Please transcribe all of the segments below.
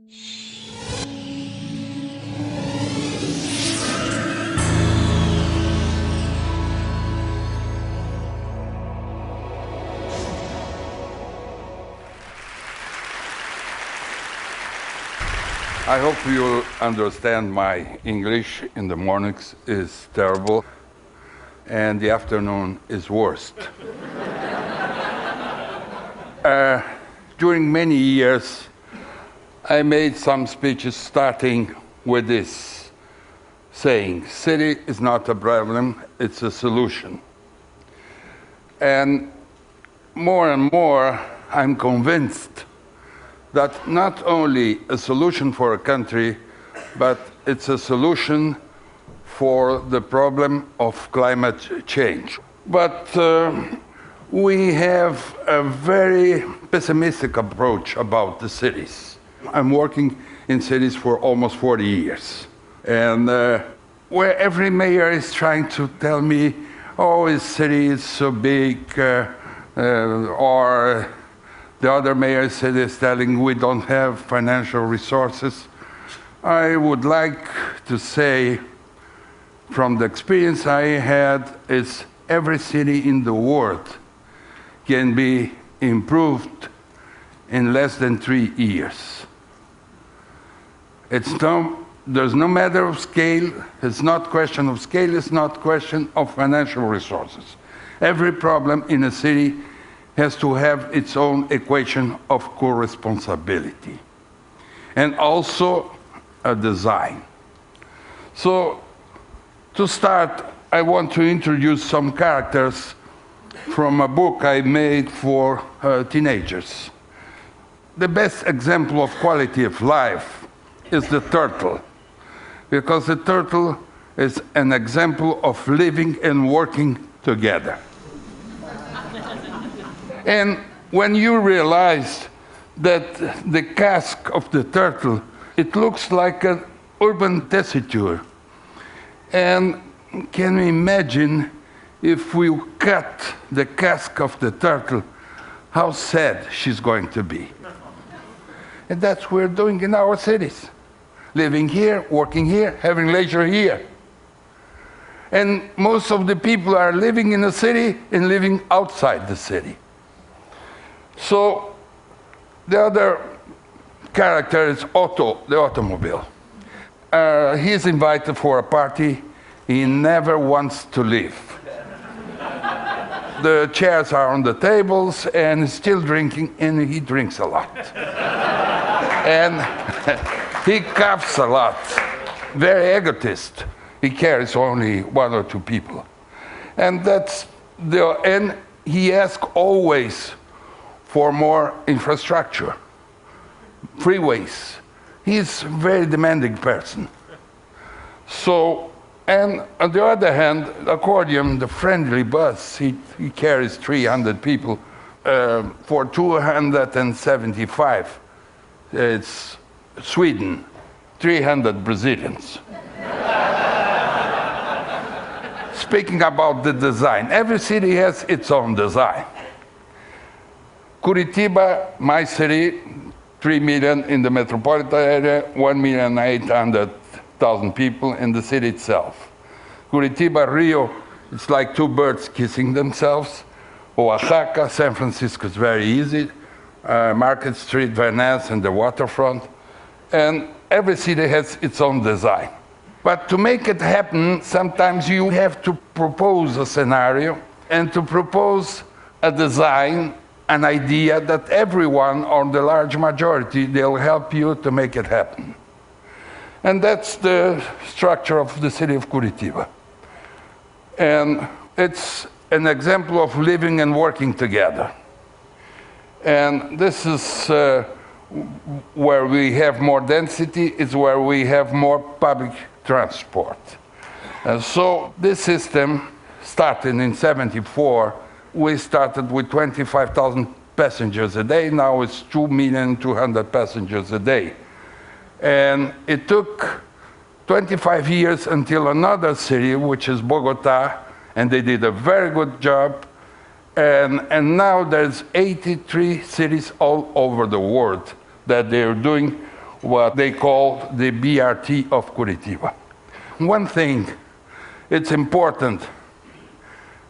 I hope you understand my English in the mornings is terrible and the afternoon is worst. During many years, I made some speeches starting with this saying, city is not a problem, it's a solution. And more, I'm convinced that not only a solution for a country, but it's a solution for the problem of climate change. But we have a very pessimistic approach about the cities. I'm working in cities for almost 40 years. And where every mayor is trying to tell me, oh, his city is so big, or the other mayor is telling we don't have financial resources. I would like to say, from the experience I had, is every city in the world can be improved in less than 3 years. There's no matter of scale. It's not question of scale. It's not question of financial resources. Every problem in a city has to have its own equation of co-responsibility, and also a design. So, to start, I want to introduce some characters from a book I made for teenagers. The best example of quality of life is the turtle, because the turtle is an example of living and working together. And when you realize that the casque of the turtle, it looks like an urban tessiture. And can you imagine if we cut the casque of the turtle, how sad she's going to be? And that's what we're doing in our cities. Living here, working here, having leisure here. And most of the people are living in the city and living outside the city. So the other character is Otto, the automobile. He's invited for a party. He never wants to leave. The chairs are on the tables, and he's still drinking, and he drinks a lot. And he coughs a lot. Very egotist. He carries only 1 or 2 people. And and he asks always for more infrastructure, freeways. He's a very demanding person. So, and on the other hand, accordion, the friendly bus, he carries 300 people for 275. It's Sweden, 300 Brazilians. Speaking about the design, every city has its own design. Curitiba, my city, 3 million in the metropolitan area, 1,800,000 people in the city itself. Curitiba, Rio, it's like 2 birds kissing themselves. Oaxaca, San Francisco is very easy. Market Street, Venice, and the waterfront. And every city has its own design. But to make it happen, sometimes you have to propose a scenario and to propose a design, an idea that everyone, or the large majority, they'll help you to make it happen. And that's the structure of the city of Curitiba. And it's an example of living and working together. And this is where we have more density, is where we have more public transport. So this system started in 1974. We started with 25,000 passengers a day. Now it's 2,200,000 passengers a day. And it took 25 years until another city, which is Bogota, and they did a very good job. And now there's 83 cities all over the world that they're doing what they call the BRT of Curitiba. One thing, it's important,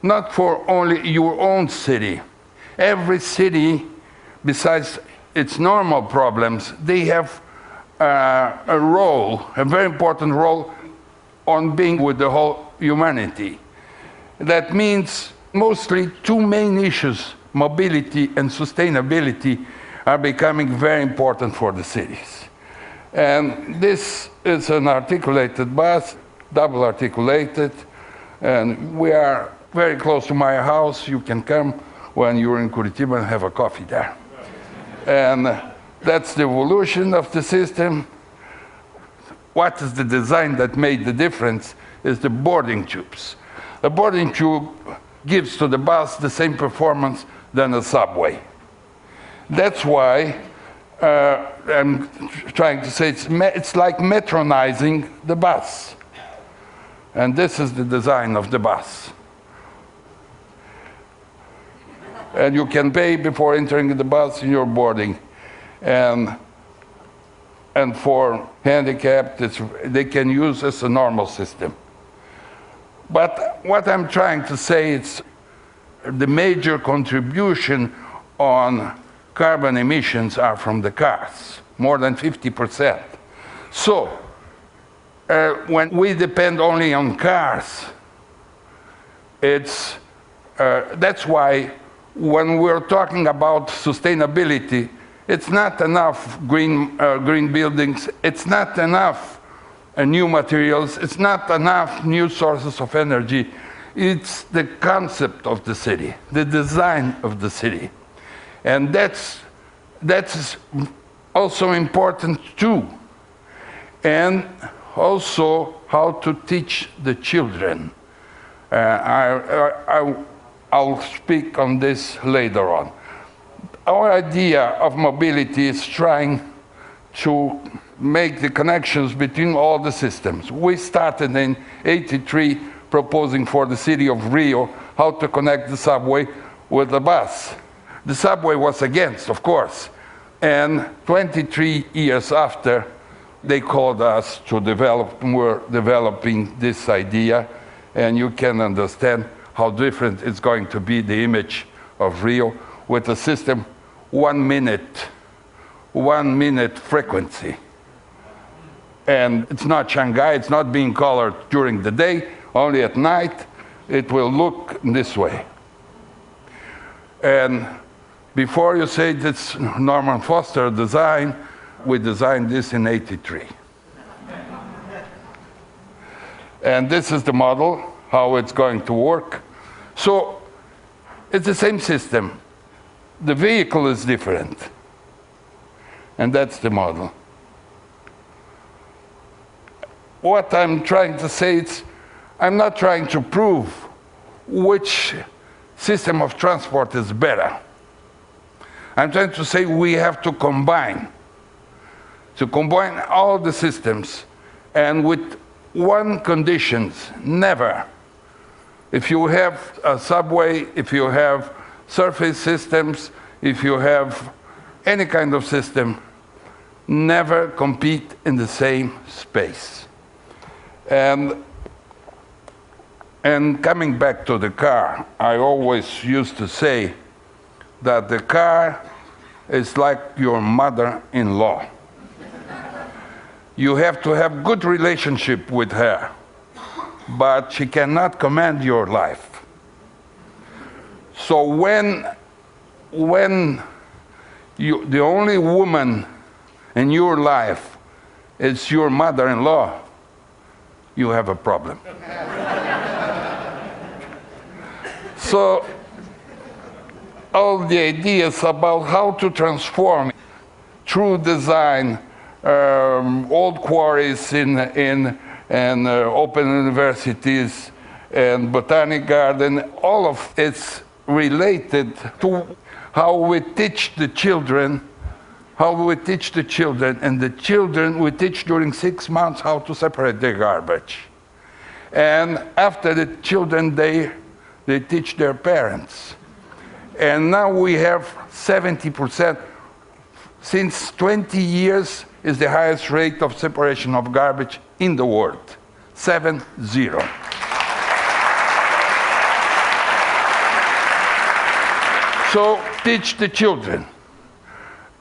not for only your own city. Every city, besides its normal problems, they have a role, a very important role on being with the whole humanity. That means mostly two main issues, mobility and sustainability, are becoming very important for the cities. And this is an articulated bus, double articulated, and we are very close to my house. You can come when you're in Curitiba and have a coffee there. And that's the evolution of the system. What is the design that made the difference is the boarding tubes. The boarding tube gives to the bus the same performance than a subway. That's why I'm trying to say it's like metronizing the bus. And this is the design of the bus. And you can pay before entering the bus and you're boarding. And for handicapped, they can use as a normal system. But what I'm trying to say is the major contribution on carbon emissions are from the cars, more than 50%. So when we depend only on cars, that's why when we're talking about sustainability, it's not enough green buildings, it's not enough new materials, it's not enough new sources of energy. It's the concept of the city, the design of the city. And that's also important too. And also how to teach the children. I'll speak on this later on. Our idea of mobility is trying to make the connections between all the systems. We started in '83 proposing for the city of Rio how to connect the subway with the bus. The subway was against, of course. And 23 years after, they called us to develop, we're developing this idea, and you can understand how different it's going to be, the image of Rio, with a system 1 minute frequency. And it's not Shanghai, it's not being colored during the day, only at night it will look this way. And before you say this Norman Foster design, we designed this in '83. And this is the model, how it's going to work. So it's the same system. The vehicle is different. And that's the model. What I'm trying to say is, I'm not trying to prove which system of transport is better. I'm trying to say we have to combine all the systems, and with one condition: never. If you have a subway, if you have surface systems, if you have any kind of system, never compete in the same space. And coming back to the car, I always used to say that the car is like your mother-in-law. You have to have good relationship with her, but she cannot command your life. So when the only woman in your life is your mother-in-law, you have a problem. So all the ideas about how to transform through design old quarries in open universities and botanic garden, all of it's related to how we teach the children, and the children we teach during 6 months how to separate their garbage. And after the children, they teach their parents. And now we have 70% since 20 years, is the highest rate of separation of garbage in the world. 7-0. So teach the children.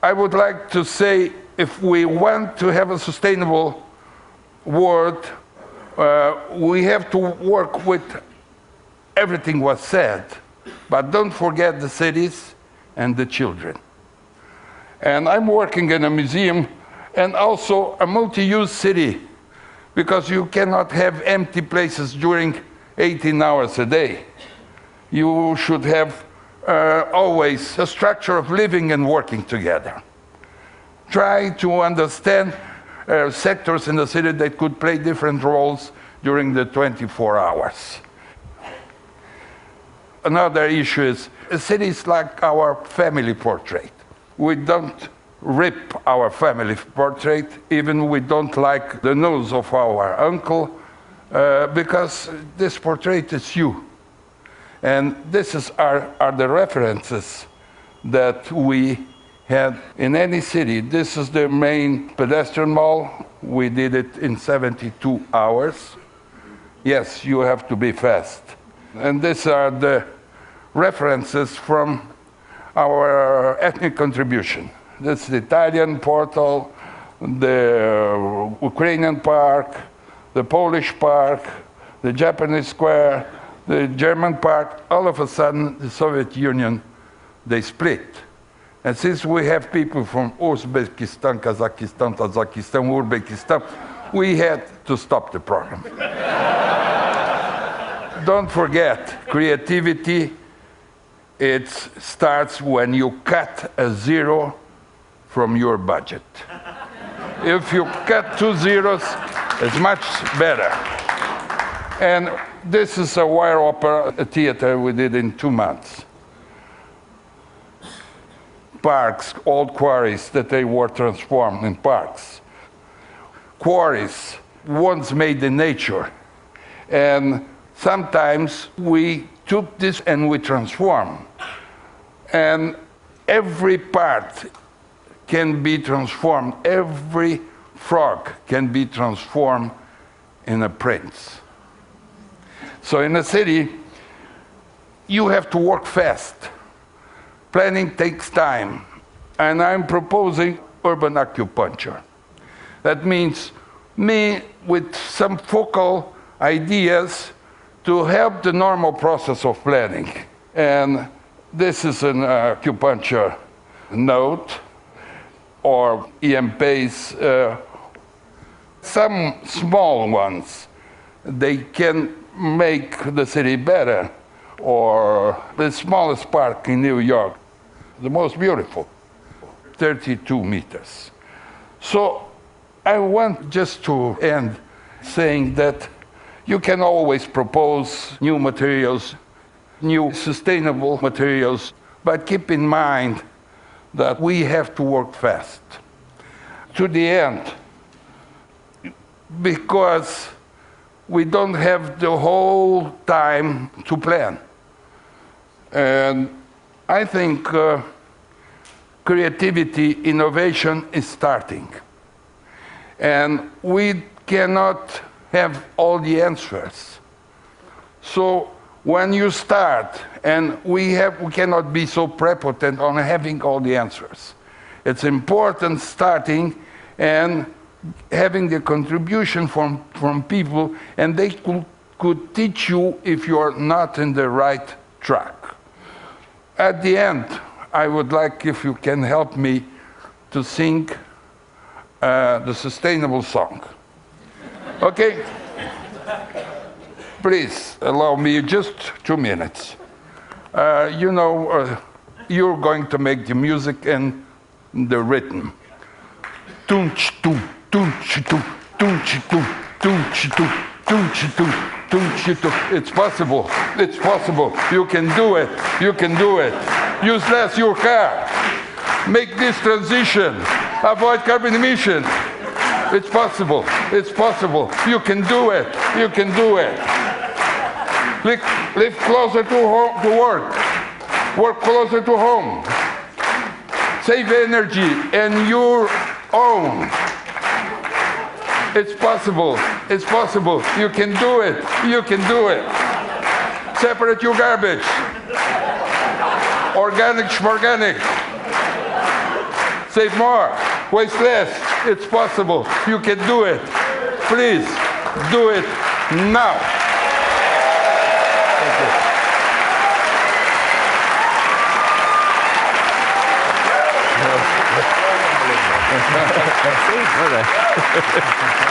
I would like to say, if we want to have a sustainable world, we have to work with everything was said, but don't forget the cities and the children. And I'm working in a museum and also a multi-use city, because you cannot have empty places during 18 hours a day. You should have always a structure of living and working together. Try to understand sectors in the city that could play different roles during the 24 hours. Another issue is, a city is like our family portrait. We don't rip our family portrait, even we don't like the nose of our uncle, because this portrait is you. And this are the references that we had in any city. This is the main pedestrian mall. We did it in 72 hours. Yes, you have to be fast. And these are the references from our ethnic contribution. This is the Italian portal, the Ukrainian park, the Polish park, the Japanese square, the German part. All of a sudden, the Soviet Union, they split. And since we have people from Uzbekistan, Kazakhstan, Tajikistan, Uzbekistan, we had to stop the program. Don't forget, creativity, it starts when you cut a zero from your budget. If you cut 2 zeros, it's much better. And this is a wire opera, a theater we did in 2 months. Parks, old quarries that they were transformed in parks. Quarries, once made in nature. And sometimes we took this and we transformed. And every part can be transformed. Every frog can be transformed in a prince. So in a city, you have to work fast. Planning takes time. And I'm proposing urban acupuncture. That means me with some focal ideas to help the normal process of planning. And this is an acupuncture note, or EMPs, some small ones. They can make the city better. Or the smallest park in New York, the most beautiful, 32 meters. So I want just to end saying that you can always propose new materials, new sustainable materials, but keep in mind that we have to work fast to the end, because we don't have the whole time to plan. And I think creativity, innovation is starting. And we cannot have all the answers. So when you start, and we cannot be so prepotent on having all the answers. It's important starting and having the contribution from people, and they could teach you if you're not in the right track. At the end, I would like if you can help me to sing the sustainable song. Okay? Please allow me just 2 minutes. You're going to make the music and the rhythm. Tunch-tum, tunch-tum, tunch-tum, tunch-tum, tunch-tum, tunch-tum. It's possible. It's possible. You can do it. You can do it. Use less your car. Make this transition. Avoid carbon emission. It's possible. It's possible. You can do it. You can do it. Live closer to home, to work. Work closer to home. Save energy and your own. It's possible. It's possible. You can do it. You can do it. Separate your garbage. Organic, schmorganic. Save more. Waste less. It's possible. You can do it. Please do it now. Thank you.